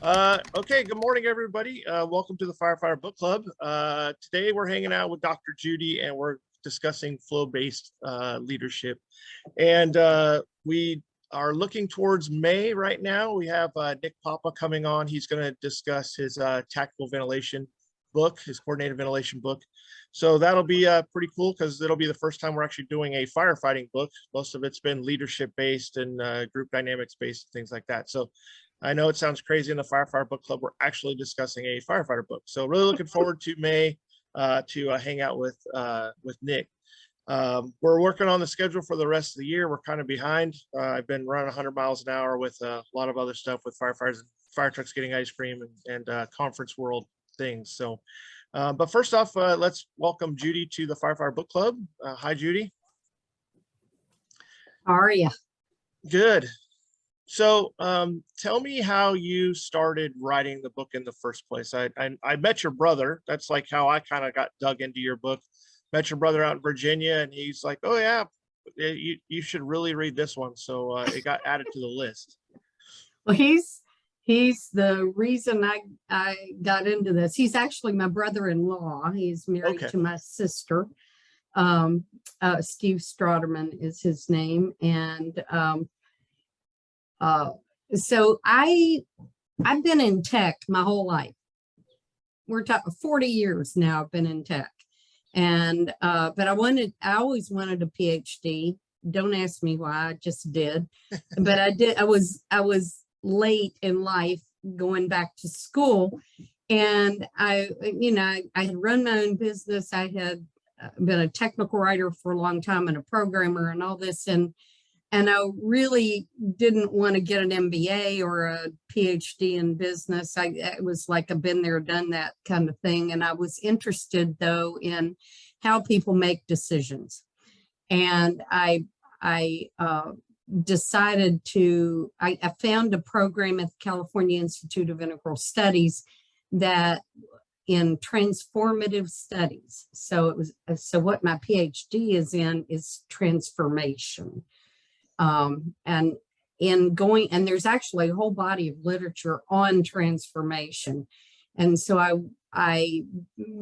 Okay, good morning, everybody. Welcome to the Firefighter Book Club. Today we're hanging out with Dr. Judy and we're discussing flow-based leadership. And we are looking towards May right now. We have Nick Papa coming on. He's going to discuss his tactical ventilation book, his coordinated ventilation book. So that'll be pretty cool because it'll be the first time we're actually doing a firefighting book. Most of it's been leadership-based and group dynamics-based, things like that. So I know it sounds crazy in the Firefighter Book Club. We're actually discussing a firefighter book. So really looking forward to May to hang out with Nick. We're working on the schedule for the rest of the year. We're kind of behind. I've been running 100 miles an hour with a lot of other stuff with firefighters and fire trucks getting ice cream and conference world things. So, but first off, let's welcome Judy to the Firefighter Book Club. Hi, Judy. How are you? Good. So tell me how you started writing the book in the first place. I met your brother. That's like how I kind of got dug into your book. Met your brother out in Virginia, and he's like, oh yeah, you should really read this one. So it got added to the list. Well, he's the reason I got into this. He's actually my brother-in-law. He's married to my sister. Steve Stroderman is his name. And so I've been in tech my whole life. We're talking 40 years now. I've been in tech, and but I always wanted a PhD. Don't ask me why, I just did. But I did. I was late in life going back to school, and I had run my own business. I had been a technical writer for a long time and a programmer and all this, and I really didn't want to get an MBA or a PhD in business. It was like I've been there, done that kind of thing. And I was interested, though, in how people make decisions. And I decided to, I found a program at the California Institute of Integral Studies that in transformative studies. So what my PhD is in is transformation. And there's actually a whole body of literature on transformation. And so I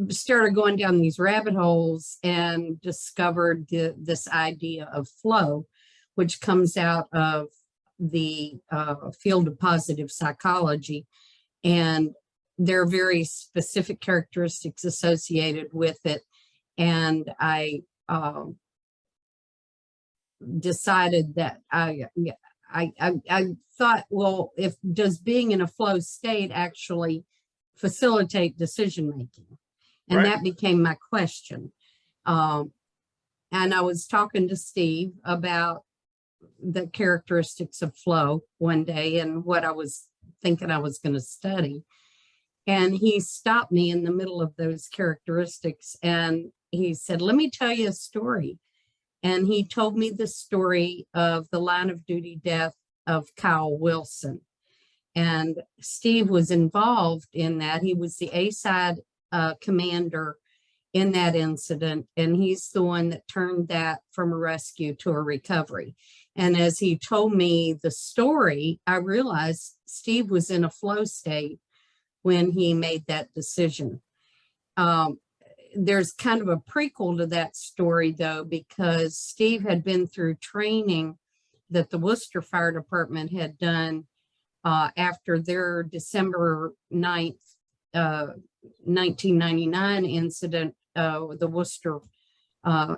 started going down these rabbit holes and discovered this idea of flow, which comes out of the field of positive psychology. And there are very specific characteristics associated with it. And I decided that I thought, well, does being in a flow state actually facilitate decision making? And that became my question. And I was talking to Steve about the characteristics of flow one day and what I was thinking I was going to study. And he stopped me in the middle of those characteristics and he said, let me tell you a story. And he told me the story of the line of duty death of Kyle Wilson. And Steve was involved in that. He was the A-side commander in that incident. And he's the one that turned that from a rescue to a recovery. And as he told me the story, I realized Steve was in a flow state when he made that decision. There's kind of a prequel to that story, though, because Steve had been through training that the Worcester Fire Department had done after their December 9th, 1999 incident, the Worcester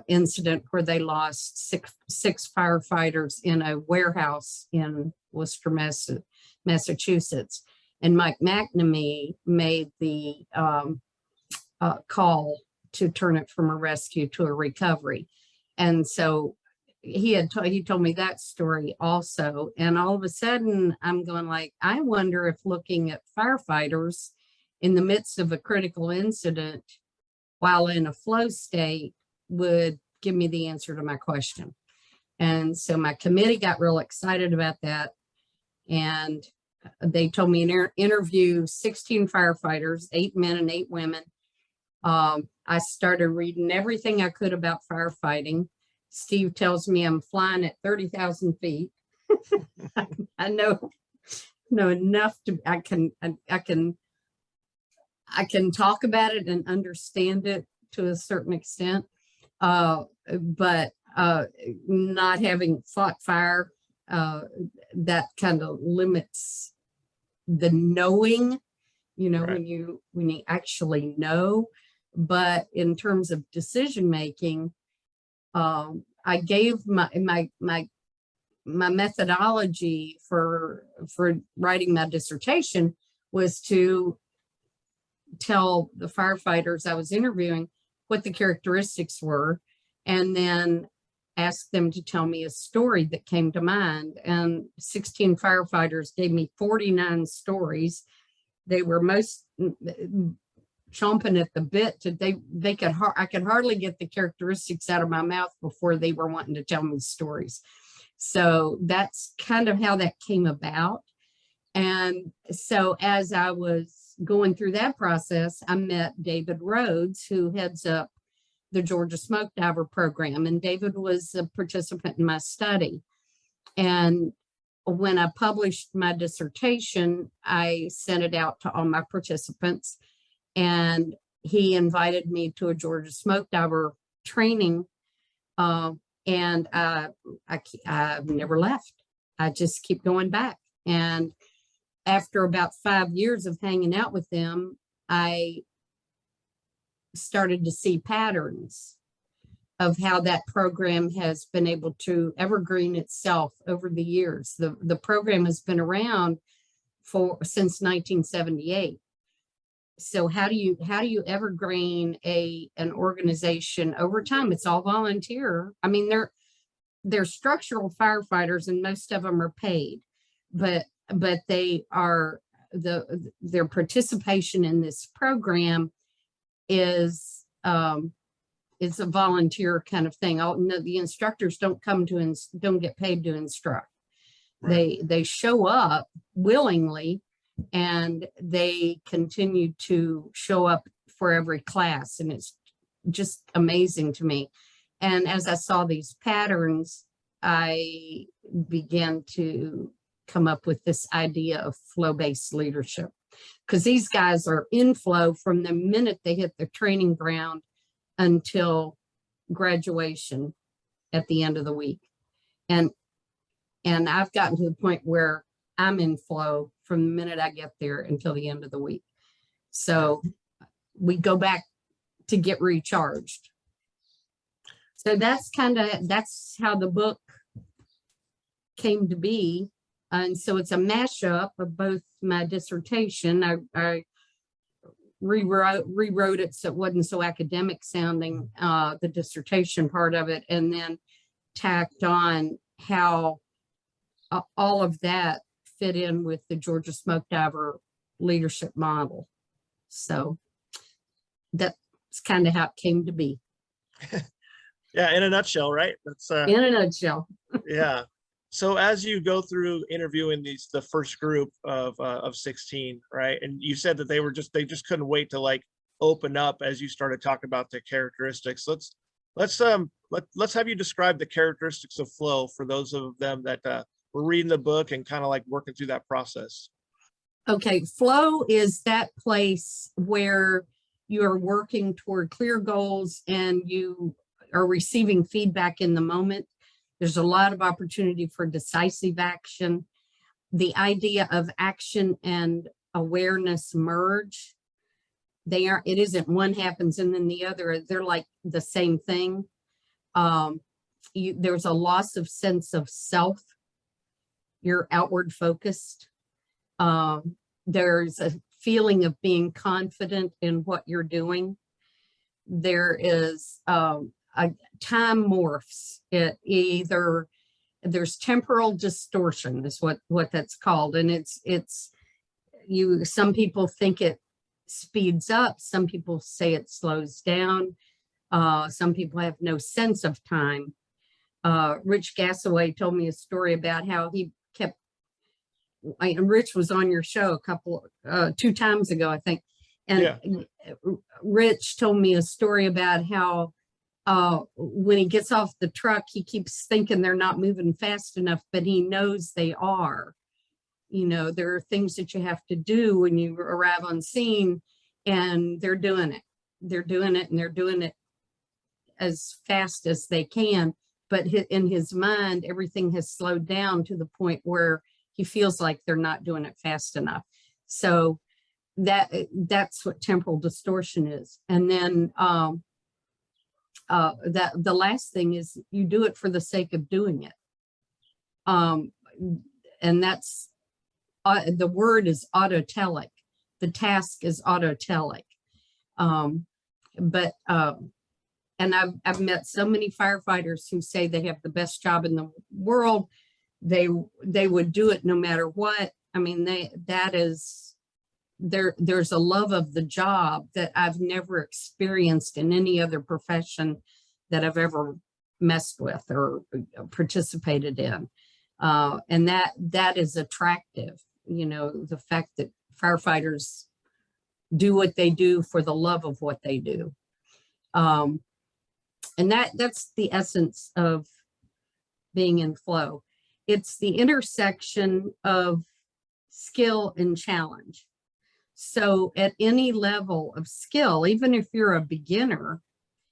incident where they lost six firefighters in a warehouse in Worcester, Massachusetts. And Mike McNamee made the call to turn it from a rescue to a recovery. And so he told me that story also. And all of a sudden I'm going like, I wonder if looking at firefighters in the midst of a critical incident while in a flow state would give me the answer to my question. And so my committee got real excited about that. And they told me to interview 16 firefighters, 8 men and 8 women. I started reading everything I could about firefighting. Steve tells me I'm flying at 30,000 feet. I know know enough to, I can talk about it and understand it to a certain extent, but not having fought fire, that kind of limits the knowing, Right. when you actually know. But in terms of decision making, I gave my methodology for writing my dissertation was to tell the firefighters I was interviewing what the characteristics were, and then ask them to tell me a story that came to mind. And 16 firefighters gave me 49 stories. They were most chomping at the bit to I could hardly get the characteristics out of my mouth before they were wanting to tell me stories. So that's kind of how that came about. And so as I was going through that process, I met David Rhodes, who heads up the Georgia SmokeDiver program. And David was a participant in my study. And when I published my dissertation, I sent it out to all my participants, and he invited me to a Georgia SmokeDiver training. And I've never left. I just keep going back. And after about 5 years of hanging out with them, I started to see patterns of how that program has been able to evergreen itself over the years. The program has been around since 1978. So how do you evergreen an organization over time? It's all volunteer. I mean, they're structural firefighters, and most of them are paid, but they are their participation in this program is a volunteer kind of thing. The instructors don't get paid to instruct. Right. They show up willingly, and they continue to show up for every class, and it's just amazing to me. And as I saw these patterns, I began to come up with this idea of flow-based leadership, because these guys are in flow from the minute they hit the training ground until graduation at the end of the week. And I've gotten to the point where I'm in flow from the minute I get there until the end of the week. So we go back to get recharged. So that's how the book came to be. And so it's a mashup of both my dissertation. I rewrote it so it wasn't so academic sounding, the dissertation part of it, and then tacked on how all of that fit in with the Georgia SmokeDiver leadership model. So that's kind of how it came to be. Yeah, in a nutshell, right? That's in a nutshell. Yeah. So as you go through interviewing the first group of 16, right? And you said that they just couldn't wait to like open up as you started talking about the characteristics. Let's have you describe the characteristics of flow for those of them that were reading the book and kind of like working through that process. Okay, flow is that place where you are working toward clear goals and you are receiving feedback in the moment. There's a lot of opportunity for decisive action. The idea of action and awareness merge. It isn't one happens and then the other. They're like the same thing. There's a loss of sense of self. You're outward focused. There's a feeling of being confident in what you're doing. There is a time morphs. It either there's temporal distortion is what that's called, and some people think it speeds up, some people say it slows down, some people have no sense of time. Rich Gassaway told me a story about how he kept, and Rich was on your show 2 times ago, I think, and yeah. Rich told me a story about how when he gets off the truck, he keeps thinking they're not moving fast enough, but he knows they are. You know, there are things that you have to do when you arrive on scene, and they're doing it. They're doing it, and they're doing it as fast as they can. But in his mind, everything has slowed down to the point where he feels like they're not doing it fast enough. So that's what temporal distortion is. And then that the last thing is you do it for the sake of doing it. And that's the word is autotelic. The task is autotelic. And I've met so many firefighters who say they have the best job in the world. They would do it no matter what. I mean, there's a love of the job that I've never experienced in any other profession that I've ever messed with or participated in. And that is attractive. You know, the fact that firefighters do what they do for the love of what they do. And that's the essence of being in flow. It's the intersection of skill and challenge. So at any level of skill, even if you're a beginner,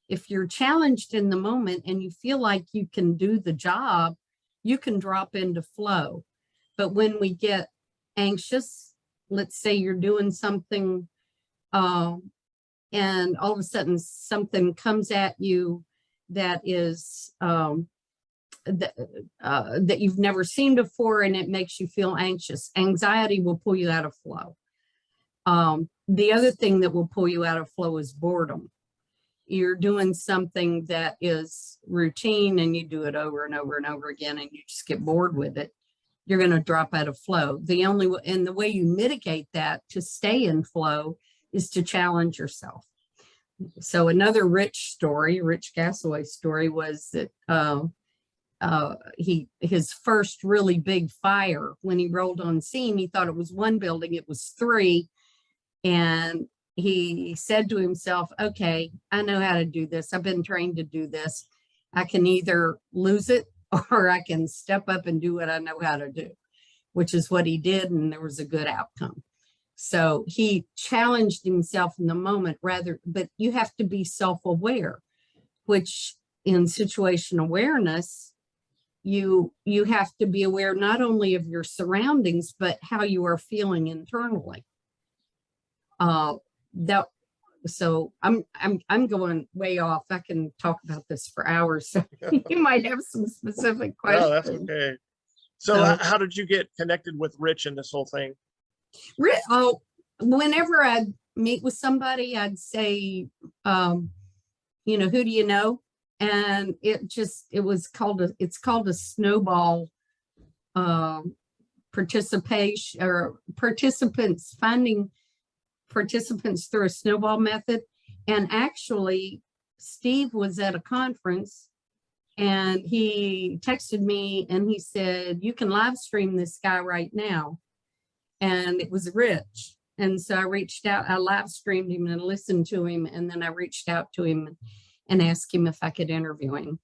if you're challenged in the moment and you feel like you can do the job, you can drop into flow. But when we get anxious, let's say you're doing something and all of a sudden something comes at you that is that you've never seen before, and it makes you feel anxious. Anxiety will pull you out of flow. The other thing that will pull you out of flow is boredom. You're doing something that is routine and you do it over and over and over again, and you just get bored with it. You're going to drop out of flow. The way you mitigate that to stay in flow is to challenge yourself. So another Rich Gasaway story was that his first really big fire, when he rolled on scene, he thought it was one building, it was 3. And he said to himself, okay, I know how to do this. I've been trained to do this. I can either lose it or I can step up and do what I know how to do, which is what he did. And there was a good outcome. So he challenged himself in the moment but you have to be self-aware, which in situational awareness, you have to be aware not only of your surroundings, but how you are feeling internally. So I'm going way off. I can talk about this for hours. So you might have some specific questions. No, that's okay. So how did you get connected with Rich in this whole thing? Whenever I meet with somebody, I'd say, who do you know? And it's called a snowball participation, or finding participants through a snowball method. And actually, Steve was at a conference and he texted me and he said, you can live stream this guy right now. And it was Rich. And so I reached out, I live streamed him and listened to him. And then I reached out to him and asked him if I could interview him.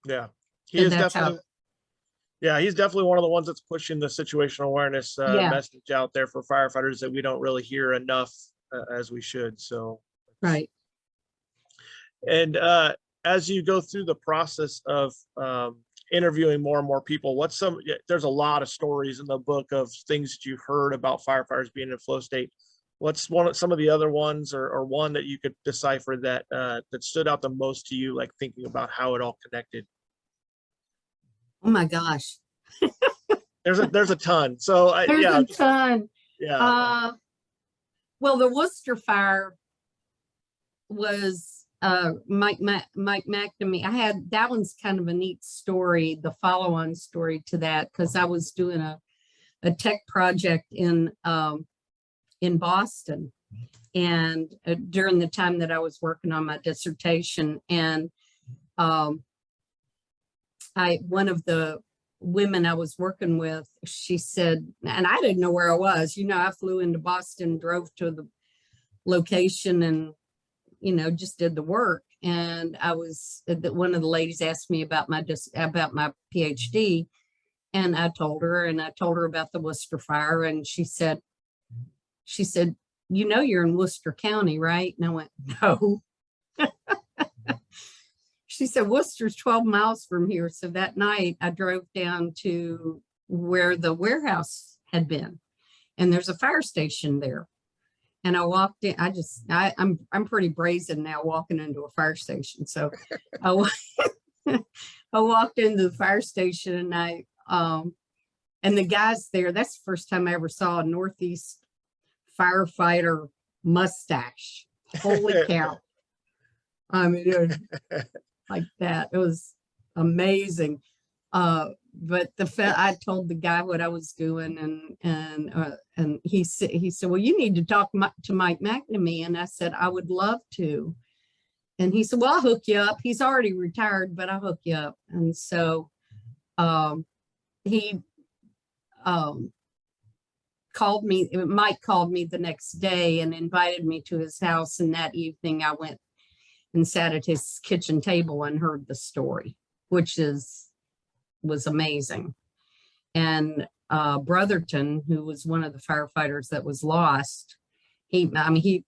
Yeah, he's definitely one of the ones that's pushing the situational awareness message out there for firefighters that we don't really hear enough as we should. So, right. And as you go through the process of interviewing more and more people, there's a lot of stories in the book of things that you've heard about firefighters being in a flow state. What's some of the other ones, or one that you could decipher that that stood out the most to you, like thinking about how it all connected? Oh my gosh. There's a ton. So there's a ton. Yeah. Well, the Worcester Fire was Mike McNamee. That one's kind of a neat story, the follow-on story to that, because I was doing a tech project in Boston, and during the time that I was working on my dissertation, and one of the women I was working with, she said, and I didn't know where I was, I flew into Boston, drove to the location, and just did the work. And one of the ladies asked me about my PhD, And I told her about the Worcester Fire, and she said, you know, you're in Worcester County, right? And I went, no. She said, Worcester's 12 miles from here. So that night I drove down to where the warehouse had been, and there's a fire station there. And I walked in, I'm pretty brazen now walking into a fire station. So I walked into the fire station, and and the guys there, that's the first time I ever saw a Northeast firefighter mustache. Holy cow. I mean, it was like that. It was amazing. But I told the guy what I was doing, and he said, well, you need to talk to Mike McNamee. And I said, I would love to. And he said, well, I'll hook you up. He's already retired, but I'll hook you up. And so he called me. Mike called me the next day and invited me to his house. And that evening I went and sat at his kitchen table and heard the story, which was amazing. And Brotherton, who was one of the firefighters that was lost, Mike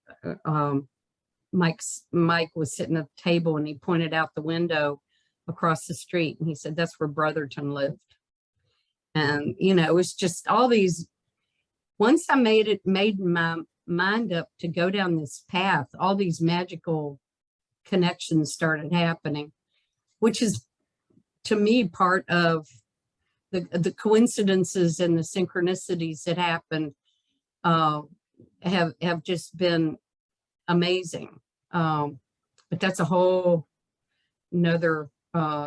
was sitting at the table, and he pointed out the window across the street, and he said, that's where Brotherton lived. And, you know, it was just all these, once I made my mind up to go down this path, all these magical connections started happening, which is, to me, part of the coincidences and the synchronicities that happen have just been amazing. But that's a whole another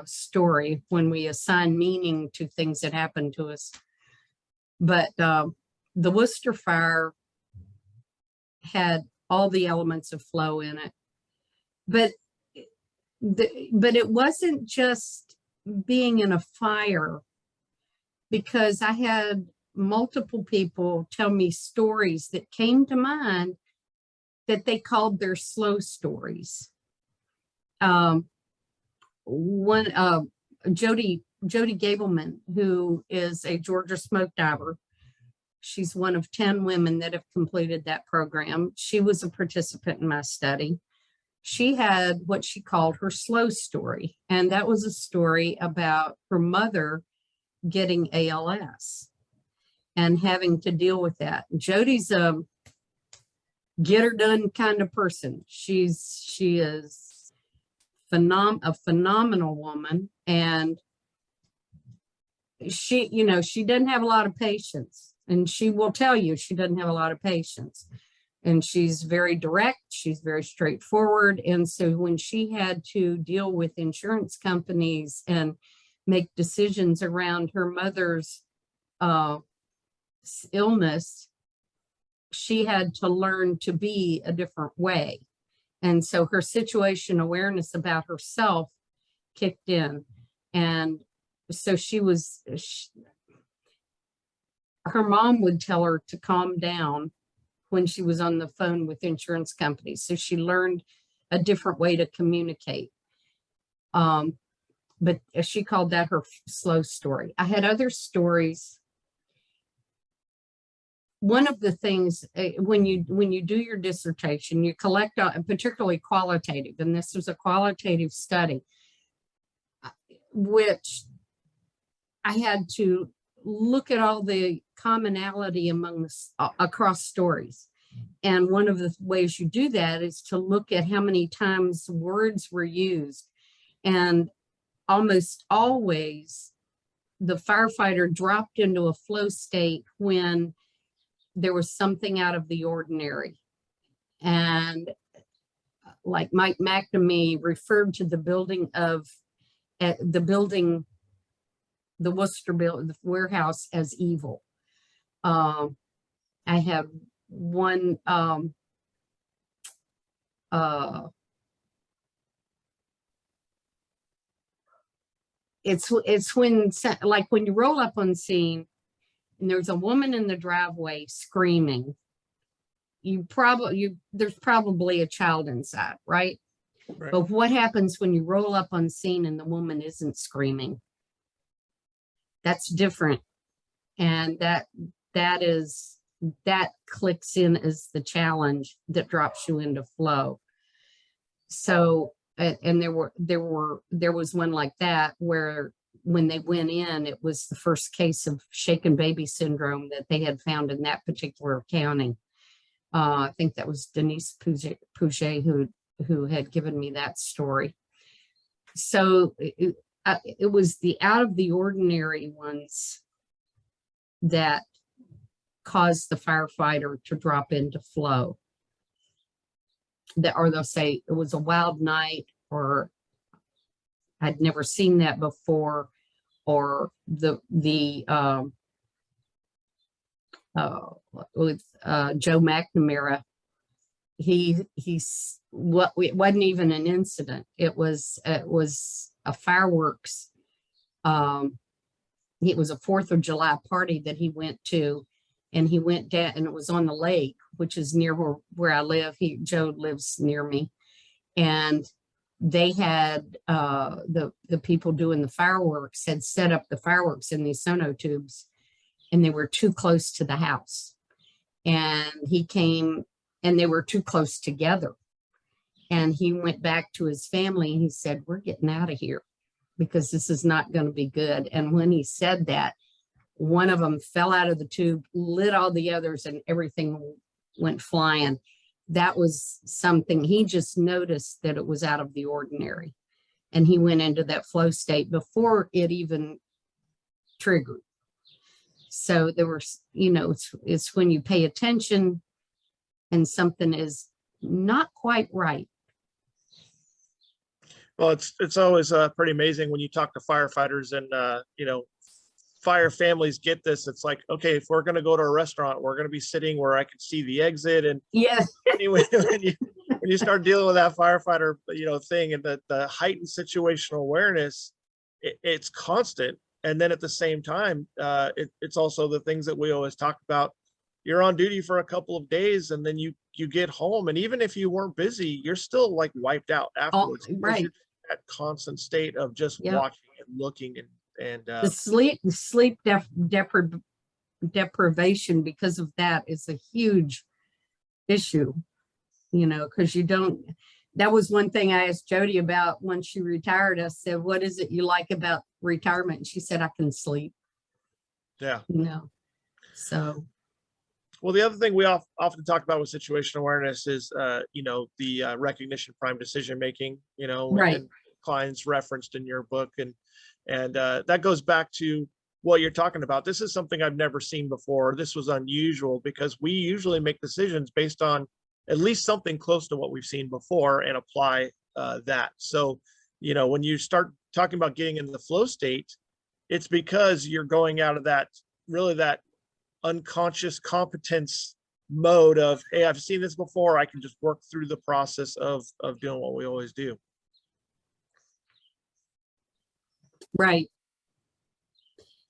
story when we assign meaning to things that happen to us. But the Worcester Fire had all the elements of flow in it. But it wasn't just being in a fire, because I had multiple people tell me stories that came to mind that they called their slow stories. Judy Gableman, who is a Georgia SmokeDiver, she's one of 10 women that have completed that program. She was a participant in my study. She had what she called her slow story, and that was a story about her mother getting ALS and having to deal with that. Jody's a get her done kind of person. She is a phenomenal woman, and she doesn't have a lot of patience, and she will tell you she doesn't have a lot of patience. And she's very direct, she's very straightforward. And so when she had to deal with insurance companies and make decisions around her mother's illness, she had to learn to be a different way. And so her situation awareness about herself kicked in. And so her mom would tell her to calm down when she was on the phone with insurance companies. So she learned a different way to communicate. But she called that her slow story. I had other stories. One of the things, when you do your dissertation, you collect, particularly qualitative, and this was a qualitative study, which I had to look at all the commonality across stories. And one of the ways you do that is to look at how many times words were used. And almost always the firefighter dropped into a flow state when there was something out of the ordinary. And like Mike McNamee referred to the Worcester building, the warehouse, as evil. I have one, it's when, like when you roll up on scene and there's a woman in the driveway screaming, there's probably a child inside, right? Right. But what happens when you roll up on scene and the woman isn't screaming? That's different. And that clicks in as the challenge that drops you into flow. So, and there was one like that where when they went in, it was the first case of shaken baby syndrome that they had found in that particular county. I think that was Denise Pouget who had given me that story. So it was the out of the ordinary ones that caused the firefighter to drop into flow. Or they'll say it was a wild night, or I'd never seen that before, or with Joe McNamara, he's what it wasn't even an incident. It was a fireworks. It was a 4th of July party that he went to, and he went down, and it was on the lake, which is near where I live. Joe lives near me, and they had the people doing the fireworks had set up the fireworks in these sonotubes, and they were too close to the house. And he came, and they were too close together. And he went back to his family, and he said, "We're getting out of here because this is not going to be good." And when he said that, one of them fell out of the tube, lit all the others, and everything went flying. That was something he just noticed, that it was out of the ordinary. And he went into that flow state before it even triggered. So there were, it's when you pay attention and something is not quite right. Well, it's always pretty amazing when you talk to firefighters and, fire families get this. It's like, okay, if we're going to go to a restaurant, we're going to be sitting where I can see the exit. And yes, anyway, when you start dealing with that firefighter, thing, and the heightened situational awareness, it's constant. And then at the same time, it's also the things that we always talk about. You're on duty for a couple of days, and then you get home, and even if you weren't busy, you're still like wiped out afterwards. Right. That constant state of just watching and looking and the sleep deprivation because of that is a huge issue, because you don't. That was one thing I asked Jody about when she retired. I said, "What is it you like about retirement?" And she said, "I can sleep." Yeah. So. Well, the other thing we often talk about with situational awareness is, the recognition prime decision making. Right. And clients referenced in your book, and that goes back to what you're talking about. This is something I've never seen before. This was unusual because we usually make decisions based on at least something close to what we've seen before and apply that. So, when you start talking about getting in the flow state, it's because you're going out of that unconscious competence mode of, hey, I've seen this before. I can just work through the process of doing what we always do. Right.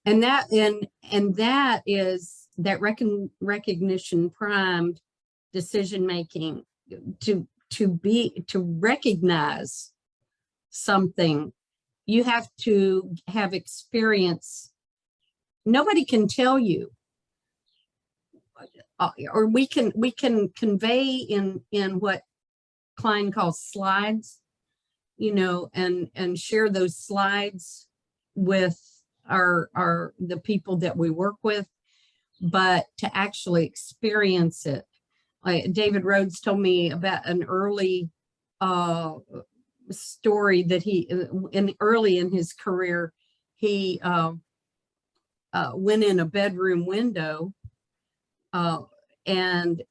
And that is that recognition primed decision making. To recognize something, you have to have experience. Nobody can tell you, or we can convey in what Klein calls slides, and share those slides with the people that we work with, but to actually experience it. David Rhodes told me about an early story that early in his career, he went in a bedroom window and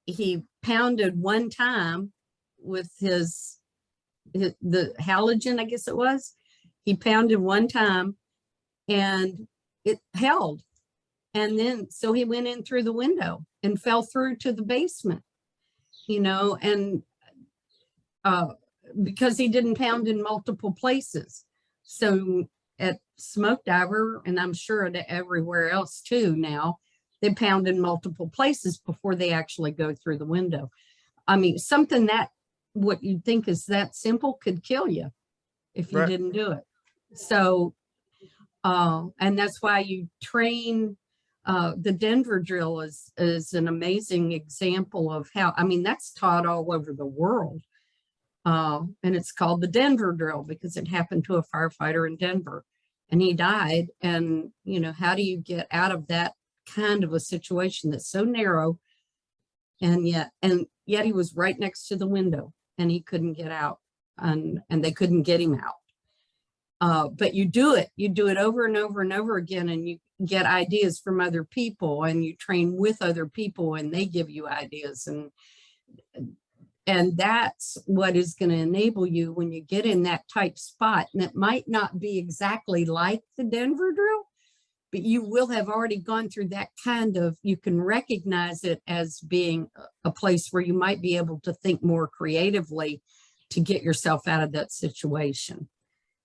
he pounded one time with the halogen, I guess it was. He pounded one time and it held. And then, so he went in through the window and fell through to the basement, and because he didn't pound in multiple places. So at SmokeDiver, and I'm sure that everywhere else too now, they pound in multiple places before they actually go through the window. I mean, something that what you'd think is that simple could kill you if you didn't do it. So And that's why you train. The Denver drill is an amazing example of how, I mean, that's taught all over the world. And it's called the Denver drill because it happened to a firefighter in Denver and he died. And, you know, how do you get out of that kind of a situation that's so narrow? And yet he was right next to the window and he couldn't get out, and they couldn't get him out. But you do it over and over and over again, and you get ideas from other people, and you train with other people and they give you ideas, and that's what is going to enable you when you get in that tight spot. And it might not be exactly like the Denver drill, but you will have already gone through that kind of, you can recognize it as being a place where you might be able to think more creatively to get yourself out of that situation.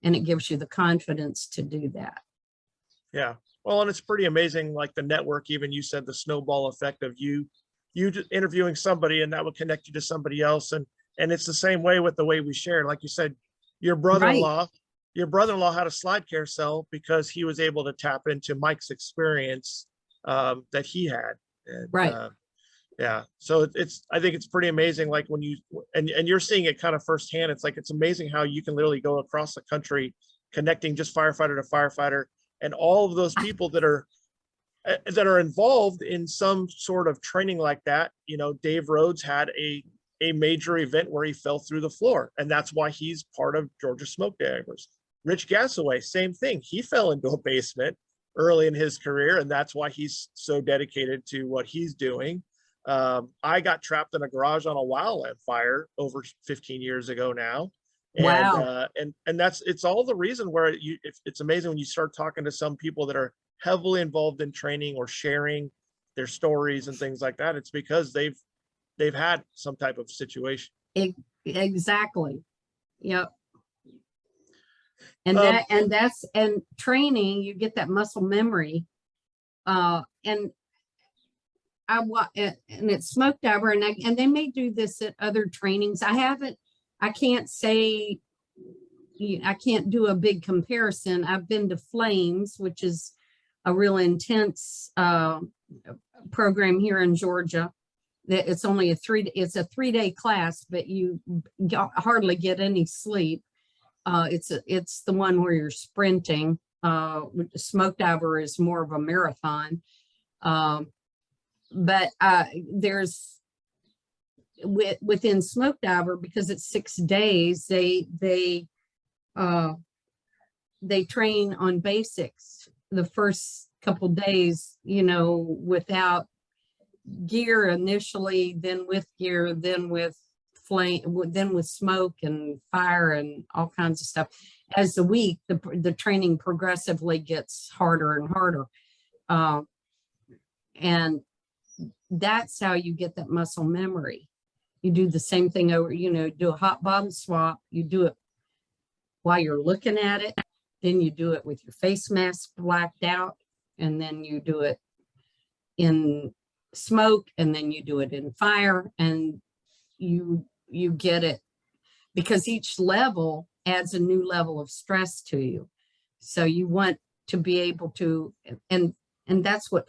And it gives you the confidence to do that. Yeah. Well, and it's pretty amazing, like the network, even you said the snowball effect of you just interviewing somebody and that would connect you to somebody else. And it's the same way with the way we share. Like you said, your brother-in-law had a slide carousel because he was able to tap into Mike's experience that he had. And, right. Yeah. So I think it's pretty amazing. Like when and you're seeing it kind of firsthand, it's like, it's amazing how you can literally go across the country connecting just firefighter to firefighter, and all of those people that are involved in some sort of training like that. You know, Dave Rhodes had a major event where he fell through the floor, and that's why he's part of Georgia SmokeDivers. Rich Gasaway, same thing. He fell into a basement early in his career, and that's why he's so dedicated to what he's doing. I got trapped in a garage on a wildland fire over 15 years ago now. And, wow. And it's all the reason where it's amazing when you start talking to some people that are heavily involved in training or sharing their stories and things like that. It's because they've had some type of situation. Exactly. Yep. And training, you get that muscle memory. And it's Smoke Diver, and they may do this at other trainings. I can't say, I can't do a big comparison. I've been to Flames, which is a real intense program here in Georgia. It's only a 3-day class, but you hardly get any sleep. It's the one where you're sprinting. Smoke Diver is more of a marathon. But there's within Smoke Diver, because it's 6 days, they train on basics the first couple days, you know, without gear initially, then with gear, then with flame, then with smoke and fire and all kinds of stuff. As the training progressively gets harder and harder. And that's how you get that muscle memory. You do the same thing over, you know, do a hot bottle swap. You do it while you're looking at it. Then you do it with your face mask blacked out. And then you do it in smoke, and then you do it in fire, and you get it, because each level adds a new level of stress to you. So you want to be able to, and that's what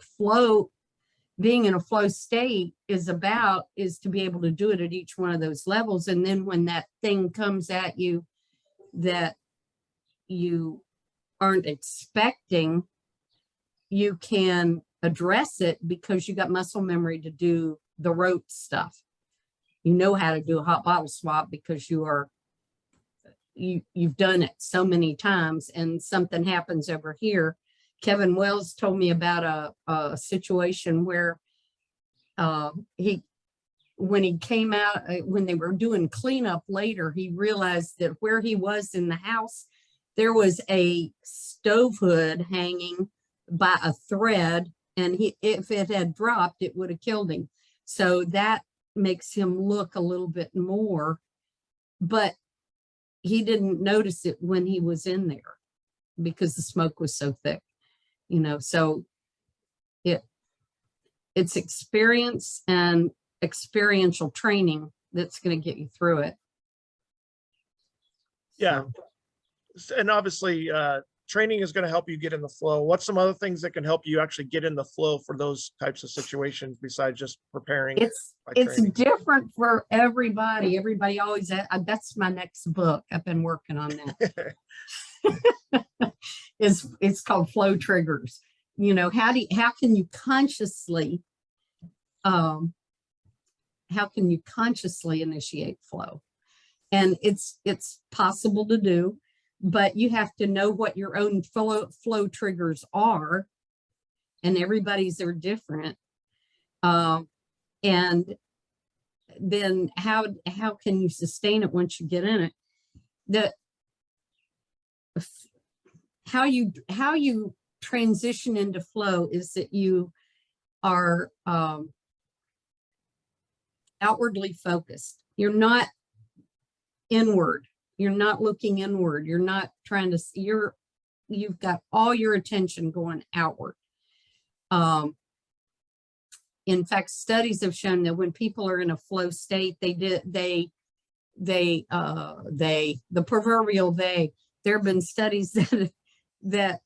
being in a flow state is about, is to be able to do it at each one of those levels. And then when that thing comes at you that you aren't expecting, you can address it because you got muscle memory to do the rote stuff. You know how to do a hot bottle swap because you've done it so many times, and something happens over here. Kevin Wells told me about a situation where when he came out, when they were doing cleanup later, he realized that where he was in the house, there was a stove hood hanging by a thread, and if it had dropped, it would have killed him. So that makes him look a little bit more, but he didn't notice it when he was in there because the smoke was so thick, you know. So it's experience and experiential training that's going to get you through it. Yeah. So. And obviously training is going to help you get in the flow. What's some other things that can help you actually get in the flow for those types of situations besides just preparing? It's different for everybody. Everybody always, that's my next book. I've been working on that. It's called Flow Triggers. You know, how can you consciously initiate flow? And it's possible to do, but you have to know what your own flow triggers are, and everybody's are different. And then how can you sustain it once you get in it? How you transition into flow is that you are outwardly focused. You're not inward. You're not looking inward. You're not trying to, you've got all your attention going outward. In fact, studies have shown that when people are in a flow state, the proverbial they, there have been studies that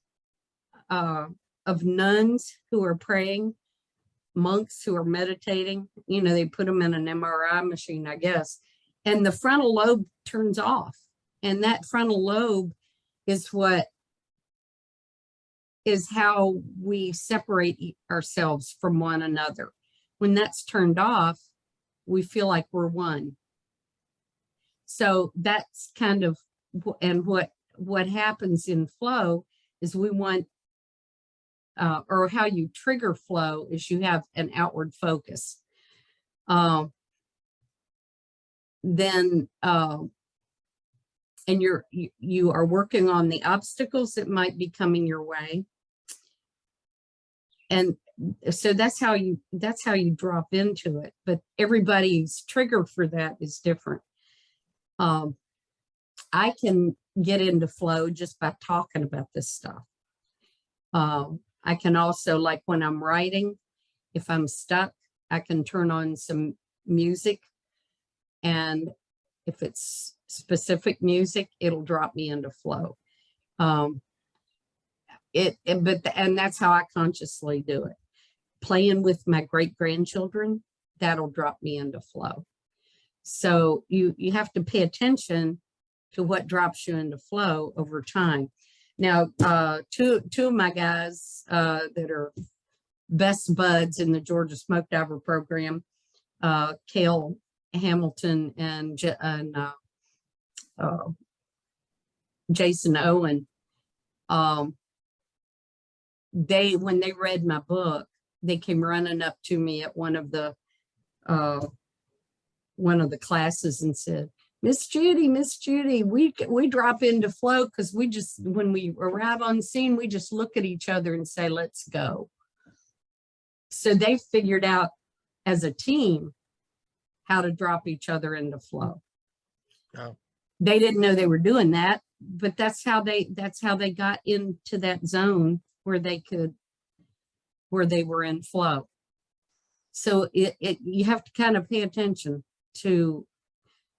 of nuns who are praying, monks who are meditating, you know, they put them in an MRI machine, I guess, and the frontal lobe turns off. And that frontal lobe is how we separate ourselves from one another. When that's turned off, we feel like we're one. So that's kind of, and what happens in flow is we want, or how you trigger flow is you have an outward focus. And you are working on the obstacles that might be coming your way. And so that's how you drop into it, but everybody's trigger for that is different. I can get into flow just by talking about this stuff. I can also, like when I'm writing, if I'm stuck, I can turn on some music, and if it's specific music, it'll drop me into flow. And that's how I consciously do it. Playing with my great-grandchildren, that'll drop me into flow. So you have to pay attention to what drops you into flow over time. Now, two of my guys that are best buds in the Georgia SmokeDiver program, Cale Hamilton and Jason Owen, when they read my book, they came running up to me at one of the classes and said, Miss Judy, we drop into flow because when we arrive on scene, we just look at each other and say, let's go. So they figured out as a team how to drop each other into flow. Oh. They didn't know they were doing that, but that's how they got into that zone where they were in flow. So you have to kind of pay attention to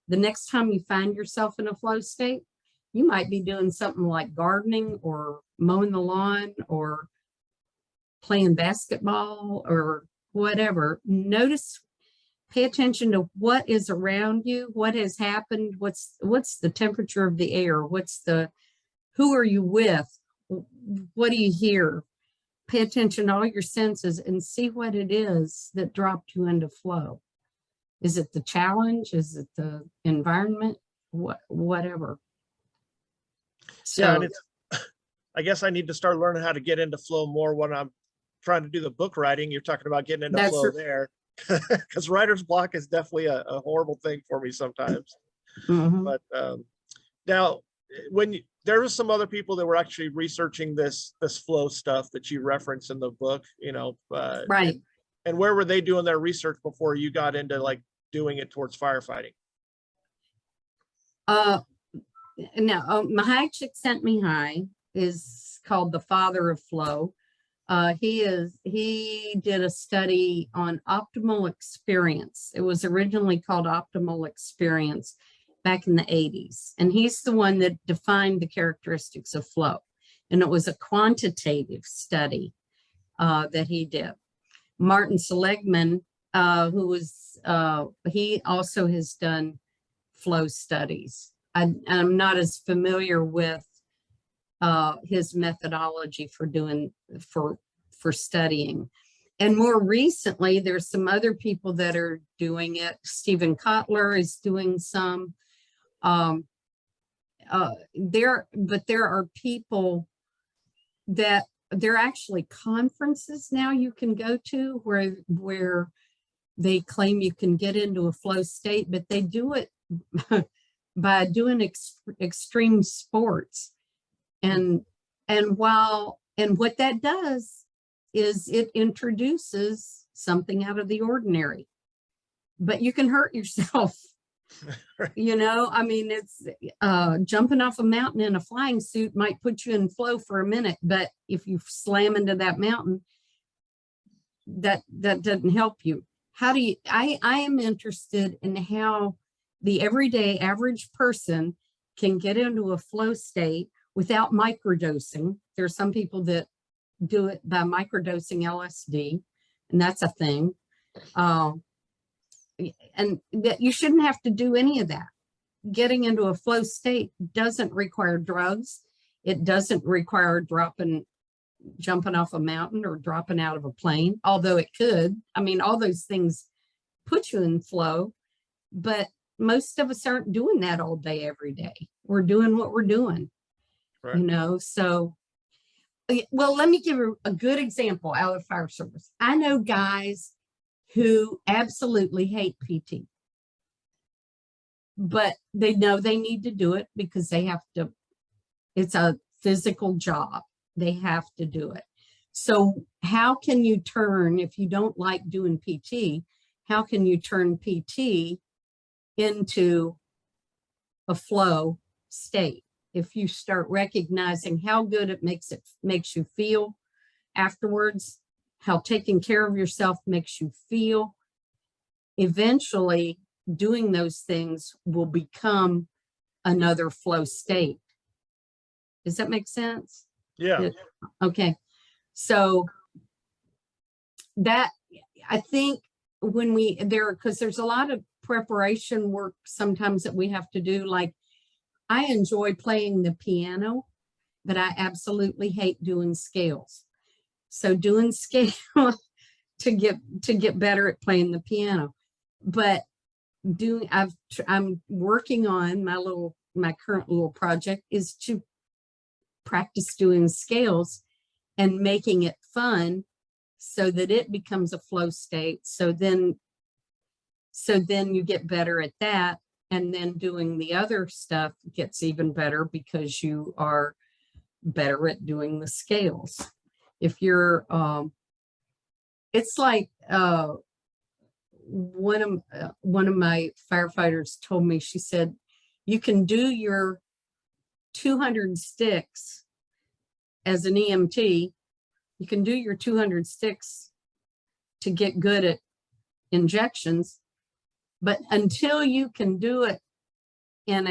the next time you find yourself in a flow state. You might be doing something like gardening or mowing the lawn or playing basketball or whatever. Pay attention to what is around you, what has happened, what's the temperature of the air, who are you with, what do you hear? Pay attention to all your senses and see what it is that dropped you into flow. Is it the challenge? Is it the environment? Whatever. So, yeah, and I guess I need to start learning how to get into flow more when I'm trying to do the book writing. You're talking about getting into flow there. Because writer's block is definitely a horrible thing for me sometimes. Mm-hmm. But now, there was some other people that were actually researching this flow stuff that you reference in the book, you know, right. And where were they doing their research before you got into like doing it towards firefighting? No, Mahai Csikszentmihalyi is called the father of flow. He did a study on optimal experience. It was originally called optimal experience back in the 80s. And he's the one that defined the characteristics of flow. and it was a quantitative study that he did. Martin Seligman, who was, he also has done flow studies. I'm not as familiar with his methodology for doing, for studying. And more recently, there's some other people that are doing it. Stephen Kotler is doing some. But there are people that there are actually conferences now you can go to where they claim you can get into a flow state, but they do it by doing extreme sports. And what that does is it introduces something out of the ordinary, but you can hurt yourself. You know, I mean, it's jumping off a mountain in a flying suit might put you in flow for a minute, but if you slam into that mountain, that doesn't help you. How do you, I am interested in how the everyday average person can get into a flow state without microdosing. There are some people that do it by microdosing LSD, and that's a thing. And that you shouldn't have to do any of that. Getting into a flow state doesn't require drugs. It doesn't require jumping off a mountain or dropping out of a plane, although it could. I mean, all those things put you in flow, but most of us aren't doing that all day, every day. We're doing what we're doing, right. You know, so, well, let me give a good example out of fire service. I know guys who absolutely hate PT, but they know they need to do it because they have to, it's a physical job. They have to do it. So how can you turn, if you don't like doing PT, how can you turn PT into a flow state? If you start recognizing how good it makes you feel afterwards, how taking care of yourself makes you feel, eventually doing those things will become another flow state. Does that make sense? Yeah. Okay. So that, I think when because there's a lot of preparation work sometimes that we have to do. Like, I enjoy playing the piano, but I absolutely hate doing scales. So doing scale to get better at playing the piano, but I'm working on my current little project is to practice doing scales and making it fun so that it becomes a flow state. So then you get better at that, and then doing the other stuff gets even better because you are better at doing the scales. If you're, it's like one of my firefighters told me, she said, you can do your 200 sticks as an EMT. You can do your 200 sticks to get good at injections, but until you can do it in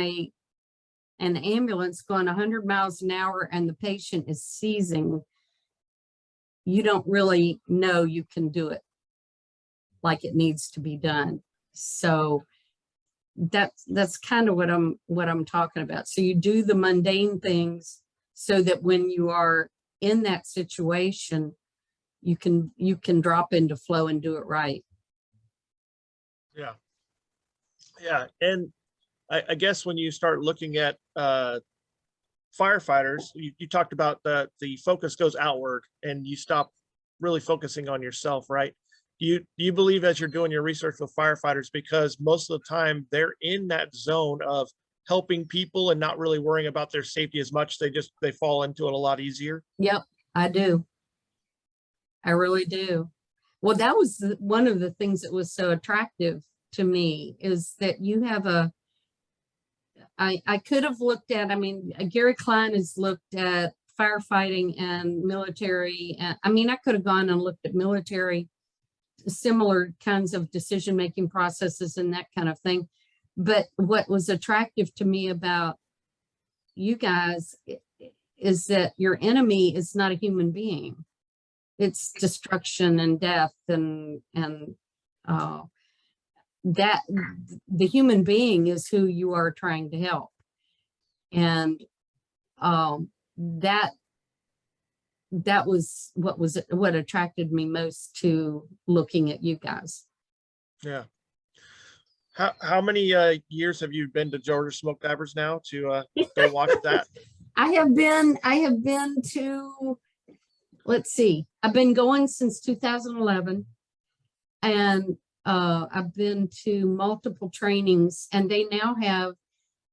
an ambulance going 100 miles an hour and the patient is seizing, you don't really know you can do it like it needs to be done. So that's kind of what I'm talking about. So you do the mundane things so that when you are in that situation, you can drop into flow and do it right. Yeah. Yeah. And I guess when you start looking at firefighters, you talked about the focus goes outward and you stop really focusing on yourself, right? Do you believe, as you're doing your research with firefighters, because most of the time they're in that zone of helping people and not really worrying about their safety as much, they fall into it a lot easier? Yep, I do. I really do. Well, that was one of the things that was so attractive to me, is that you have I could have looked at, I mean, Gary Klein has looked at firefighting and military. And I mean, I could have gone and looked at military, similar kinds of decision-making processes and that kind of thing. But what was attractive to me about you guys is that your enemy is not a human being. It's destruction and death and that the human being is who you are trying to help. And that was what attracted me most to looking at you guys. Yeah. How many years have you been to Georgia SmokeDivers now to go watch that? I have been to, let's see, I've been going since 2011, and I've been to multiple trainings, and they now have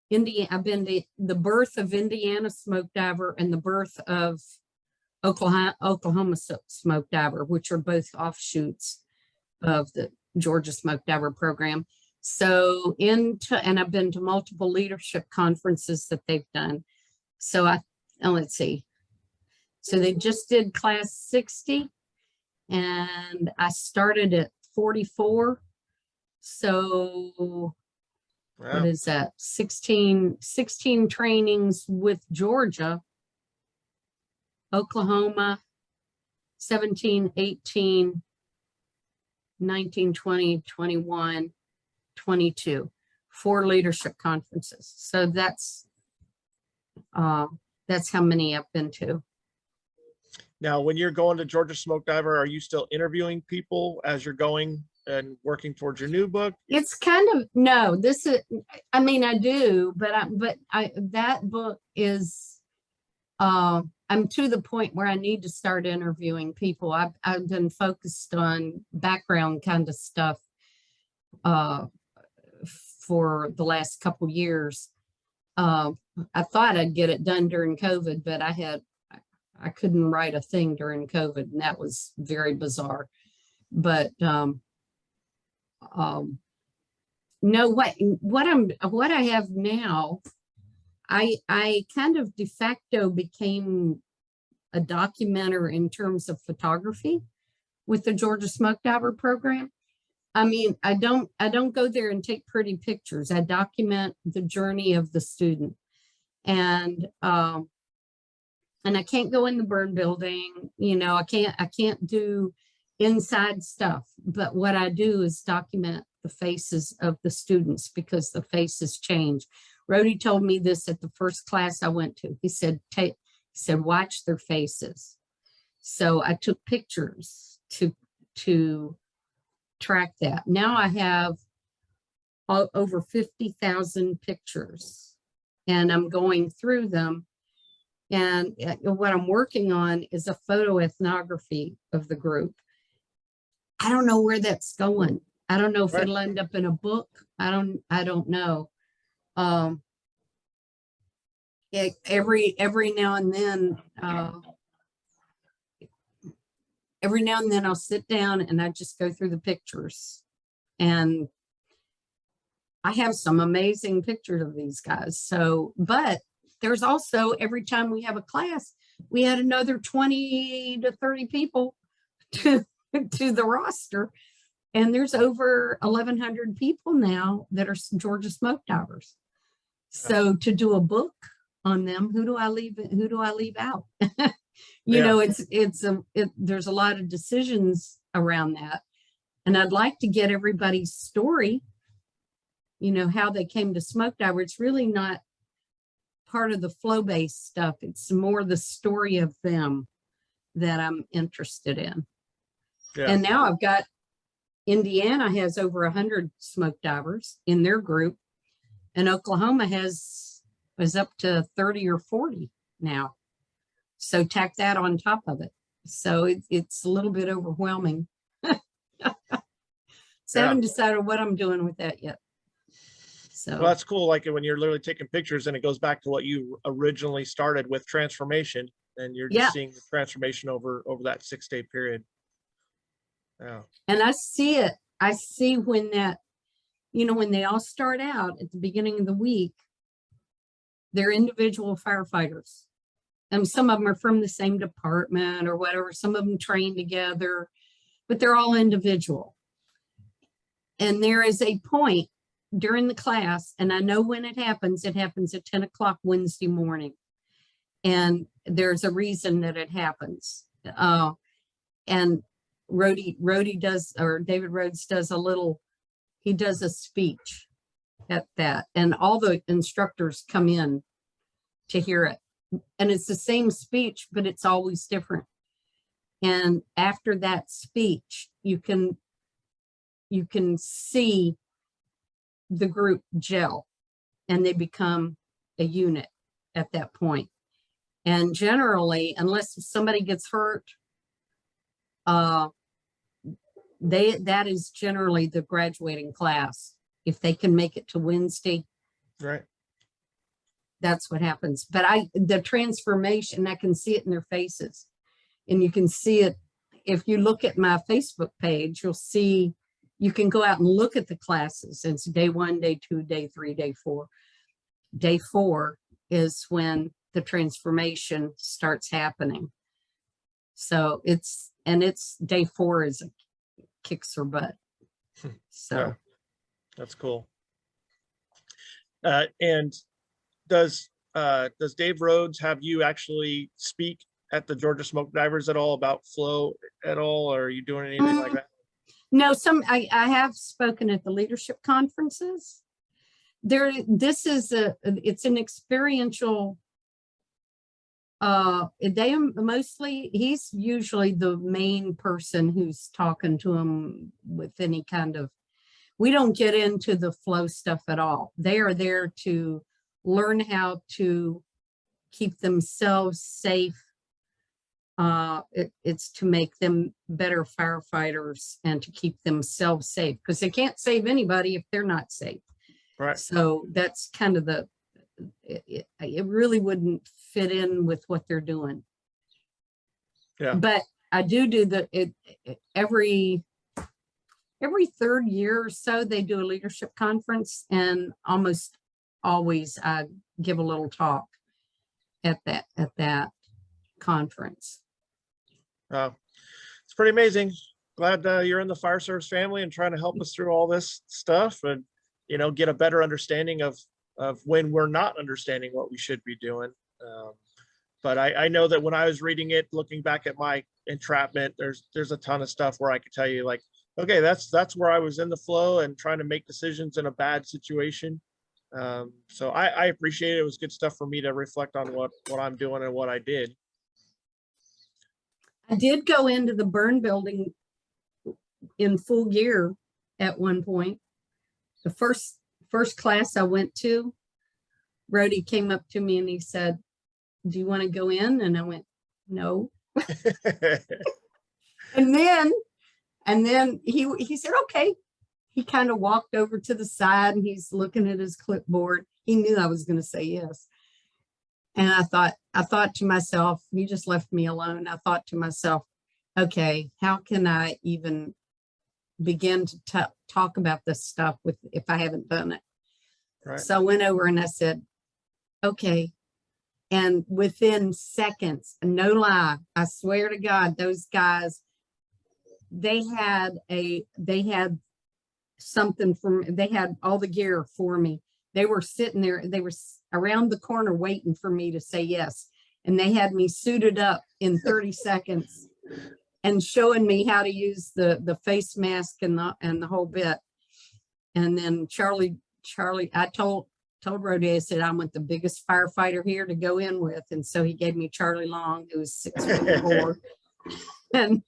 I've been to the birth of Indiana Smoke Diver and the birth of Oklahoma Smoke Diver, which are both offshoots of the Georgia Smoke Diver program. So and I've been to multiple leadership conferences that they've done. So let's see. So they just did class 60, and I started at 44. So Wow. what is that? 16 trainings with Georgia, Oklahoma, 17, 18, 19, 20, 21, 22, 4 leadership conferences. So that's how many I've been to. Now, when you're going to Georgia SmokeDiver, are you still interviewing people as you're going and working towards your new book? It's kind of, no, this is, I mean, I do, but that book is, I'm to the point where I need to start interviewing people. I've been focused on background kind of stuff for the last couple years. I thought I'd get it done during COVID, but I couldn't write a thing during COVID, and that was very bizarre. But no, what I have now, I kind of de facto became a documenter in terms of photography with the Georgia Smoke Diver program. I mean, I don't go there and take pretty pictures. I document the journey of the student, and I can't go in the burn building. You know, I can't do inside stuff. But what I do is document the faces of the students, because the faces change. Rhodey told me this at the first class I went to. He said, watch their faces. So I took pictures to track that. Now I have over 50,000 pictures, and I'm going through them. And what I'm working on is a photo ethnography of the group. I don't know where that's going. I don't know if it'll end up in a book. I don't know. Every now and then I'll sit down and I just go through the pictures, and I have some amazing pictures of these guys. So, but there's also, every time we have a class, we add another 20 to 30 people to the roster. And there's over 1,100 people now that are Georgia Smoke Divers. So to do a book on them, who do I leave out? You know, there's a lot of decisions around that. And I'd like to get everybody's story, you know, how they came to Smoke Diver. It's really not part of the flow-based stuff. It's more the story of them that I'm interested in. Yeah. And now I've got, Indiana has over 100 smoke divers in their group, and Oklahoma is up to 30 or 40 now. So tack that on top of it. So it's a little bit overwhelming. So I haven't decided what I'm doing with that yet. So well, that's cool. Like when you're literally taking pictures, and it goes back to what you originally started with, transformation, and you're just seeing the transformation over that 6-day period. Yeah. And I see it. I see when that, you know, when they all start out at the beginning of the week, they're individual firefighters. And some of them are from the same department or whatever. Some of them train together, but they're all individual. And there is a point during the class, and I know when it happens at 10 o'clock Wednesday morning. And there's a reason that it happens. And Rhodey does, or David Rhodes does he does a speech at that, and all the instructors come in to hear it. And it's the same speech, but it's always different. And after that speech, you can see the group gel, and they become a unit at that point. And generally, unless somebody gets hurt, that is generally the graduating class. If they can make it to Wednesday, right, that's what happens. But the transformation, I can see it in their faces, and you can see it if you look at my Facebook page. You'll see, you can go out and look at the classes. It's day 1, day 2, day 3, day 4. Day 4 is when the transformation starts happening. So it's day 4 is a kicks her butt. So yeah, that's cool. And does Dave Rhodes have you actually speak at the Georgia SmokeDivers at all about flow at all, or are you doing anything like that? No, I have spoken at the leadership conferences. It's an experiential, he's usually the main person who's talking to them with any kind of, we don't get into the flow stuff at all. They are there to learn how to keep themselves safe. It's to make them better firefighters and to keep themselves safe, because they can't save anybody if they're not safe. Right. So that's kind of it really wouldn't fit in with what they're doing. Yeah. But I do every 3rd year or so, they do a leadership conference, and almost always I give a little talk at that conference. It's pretty amazing. Glad you're in the fire service family and trying to help us through all this stuff, and get a better understanding of when we're not understanding what we should be doing. But I know that when I was reading it, looking back at my entrapment, there's a ton of stuff where I could tell you, like, okay, that's where I was in the flow and trying to make decisions in a bad situation. So I appreciate it. It was good stuff for me to reflect on what I'm doing and what I did. I did go into the burn building in full gear at one point. The first class I went to, Rhodey came up to me and he said, "Do you want to go in?" And I went, "No." and then he said, "Okay." He kind of walked over to the side and he's looking at his clipboard. He knew I was going to say yes. And I thought to myself, he just left me alone. I thought to myself, okay, how can I even begin to talk about this stuff if I haven't done it? Right. So I went over and I said, okay. And within seconds, no lie, I swear to God, those guys, they had something they had all the gear for me. They were sitting there, they were around the corner waiting for me to say yes. And they had me suited up in 30 seconds and showing me how to use the face mask and the whole bit. And then Charlie, I told Rhodey, I said, I want the biggest firefighter here to go in with. And so he gave me Charlie Long, who was 6'4". and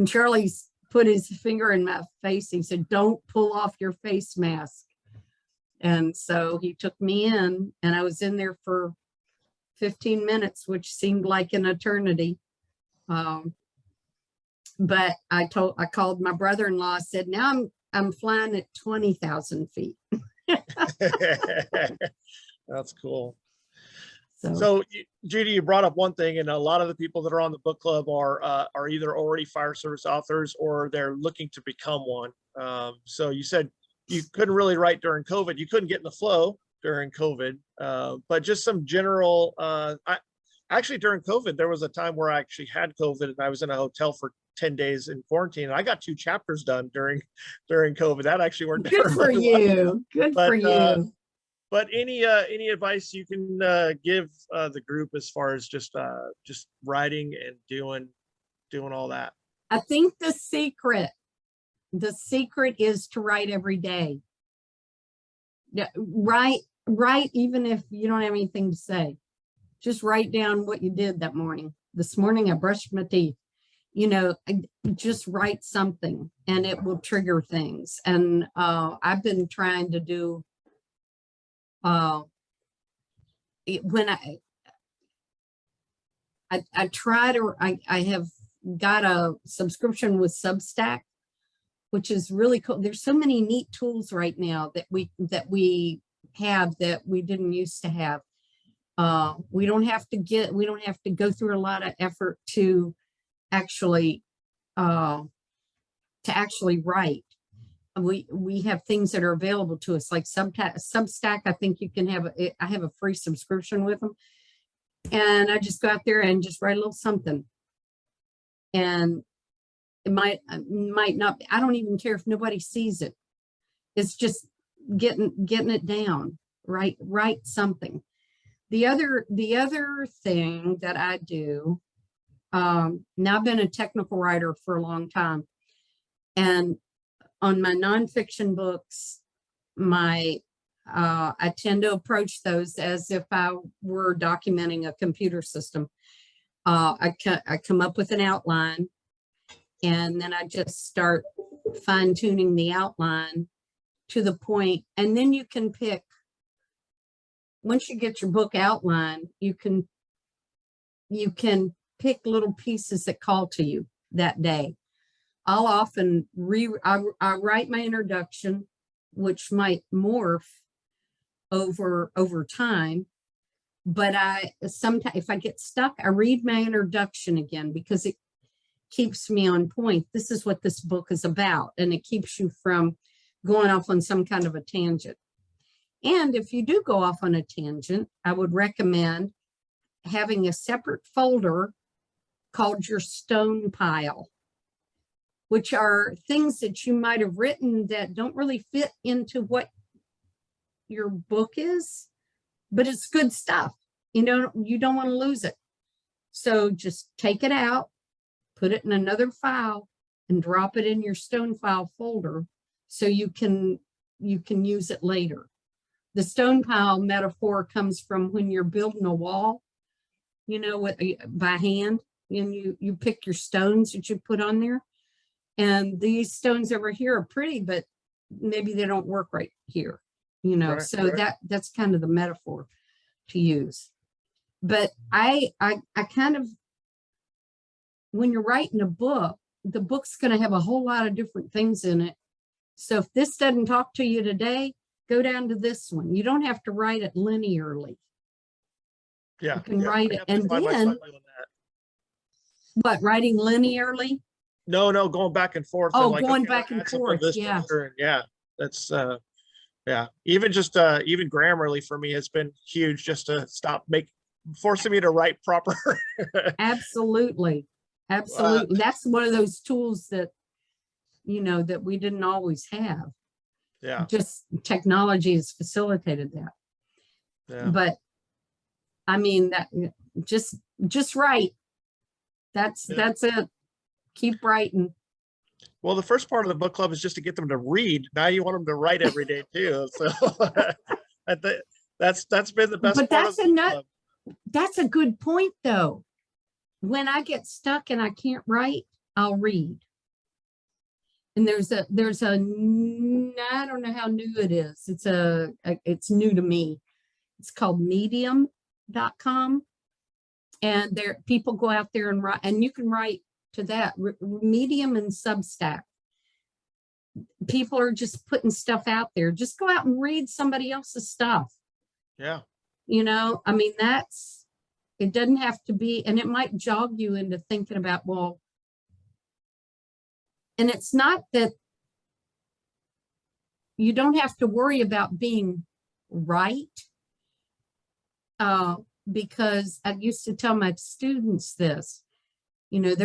Charlie's put his finger in my face. He said, "Don't pull off your face mask." And so he took me in, and I was in there for 15 minutes, which seemed like an eternity. But I called my brother-in-law, said, "Now I'm flying at 20,000 feet." That's cool. So Judy, you brought up one thing, and a lot of the people that are on the book club are either already fire service authors or they're looking to become one. So you said you couldn't really write during COVID. You couldn't get in the flow during COVID, but just some general, actually during COVID, there was a time where I actually had COVID and I was in a hotel for 10 days in quarantine. And I got 2 chapters done during COVID. That actually worked. Good for you. Good for you. But any advice you can give the group as far as just writing and doing all that? I think the secret is to write every day. Yeah, write even if you don't have anything to say. Just write down what you did that morning. This morning I brushed my teeth. You know, just write something and it will trigger things. And I've been trying to do when I try to, I have got a subscription with Substack, which is really cool. There's so many neat tools right now that we have that we didn't used to have. We don't have to go through a lot of effort to actually write. We have things that are available to us, like Substack. I think you can have I have a free subscription with them, and I just go out there and just write a little something. And it might not, I don't even care if nobody sees it. It's just getting it down. Write something. The other thing that I do, now I've been a technical writer for a long time, and on my nonfiction books, I tend to approach those as if I were documenting a computer system. I come up with an outline, and then I just start fine-tuning the outline to the point, and then you can pick, once you get your book outline, you can pick little pieces that call to you that day. I'll often I write my introduction, which might morph over time, but sometimes if I get stuck, I read my introduction again because it keeps me on point. This is what this book is about, and it keeps you from going off on some kind of a tangent. And if you do go off on a tangent, I would recommend having a separate folder called your stone pile, which are things that you might have written that don't really fit into what your book is, but it's good stuff. You know, you don't want to lose it. So just take it out, put it in another file, and drop it in your stone file folder so you can use it later. The stone pile metaphor comes from when you're building a wall, you know, by hand, and you pick your stones that you put on there. And these stones over here are pretty, but maybe they don't work right here, you know. Right, so right. That's kind of the metaphor to use. But I kind of, when you're writing a book, the book's going to have a whole lot of different things in it. So if this doesn't talk to you today, go down to this one. You don't have to write it linearly. Yeah, you can write it, and then what? Writing linearly? No, going back and forth. Oh, and like, going back and forth. Yeah. Yeah. That's yeah. Even even Grammarly for me has been huge, just to forcing me to write proper. Absolutely. That's one of those tools that, you know, that we didn't always have. Yeah. Just technology has facilitated that. Yeah. But I mean, that just write. That's it. Keep writing. Well, the first part of the book club is just to get them to read. Now you want them to write every day too. So that's been the best part of the book club. That's a good point, though. When I get stuck and I can't write, I'll read. And there's a I don't know how new it is. It's new to me. It's called medium.com. And people go out there and write, and you can write to that. Medium and Substack. People are just putting stuff out there. Just go out and read somebody else's stuff. Yeah. You know, I mean, it doesn't have to be, and it might jog you into thinking about, well, and it's not that you don't have to worry about being right, because I used to tell my students this, you know, they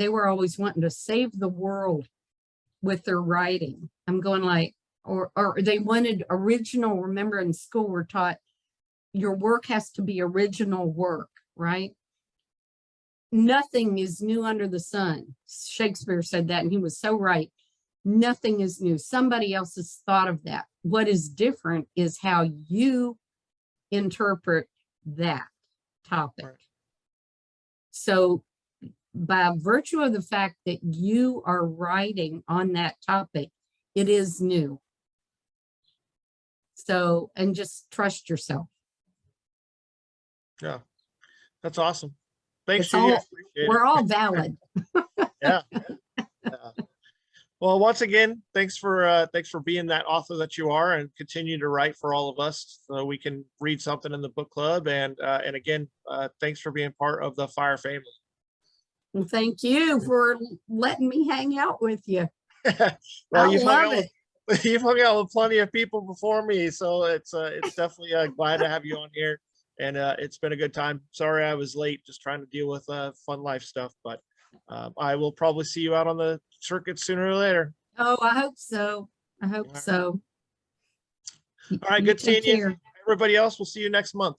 were always wanting to save the world with their writing. I'm going like, or they wanted original. Remember in school we're taught your work has to be original work, right? Nothing is new under the sun. Shakespeare said that, and he was so right. Nothing is new. Somebody else has thought of that. What is different is how you interpret that topic. Right. So by virtue of the fact that you are writing on that topic, it is new. So, and just trust yourself. Yeah, that's awesome. Thanks, It's Judy. I all, appreciate we're it. all valid. Yeah. Well, once again, thanks for being that author that you are, and continue to write for all of us so we can read something in the book club. And again, thanks for being part of the Fire family. Well, thank you for letting me hang out with you. Well, I love it. You've hung out with plenty of people before me, so it's definitely glad to have you on here, and it's been a good time. Sorry I was late, just trying to deal with fun life stuff, but I will probably see you out on the circuit sooner or later. Oh, I hope so. I hope so. All right, good seeing you. Everybody else, we'll see you next month.